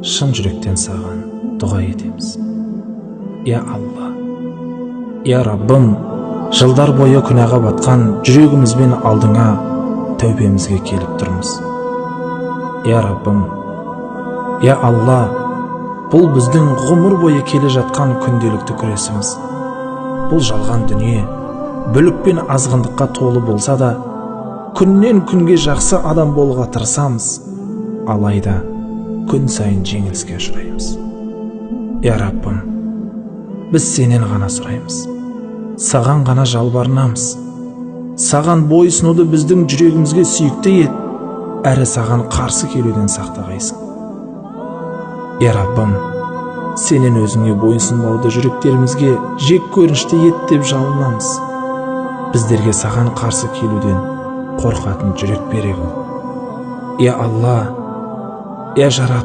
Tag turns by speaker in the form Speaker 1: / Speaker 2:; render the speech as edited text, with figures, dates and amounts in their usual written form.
Speaker 1: шын жүректен саған дұға етеміз. Я Алла, я Раббым, жылдар бойы күнәға батқан жүрегімізбен алдыңа тәубемізге келіп тұрмыз. Я Раббым, я Алла, бұл біздің ғұмыр бойы келе жатқан күнделікті күресіміз. Бұл жалған дүние бүлік пен азғындыққа толы болса да, күннен күнге жақсы адам болуға тырысамыз, алайда күн сайын жеңіліске ұшыраймыз. Я Раббым, біз сенен ғана сұраймыз, саған ғана жалбарынамыз. Саған бойсынуды біздің жүрегімізге сүйікті ет, әрі саған қарсы келуден сақтағайсың. Я Раббым, сенен өзіңе бойсынбауды жүректерімізге жек көрінішті ет деп жалынамыз. Біздерге саған қарсы келуден қорқатын жүрек бере бол. Я Алла, я Жаратушы,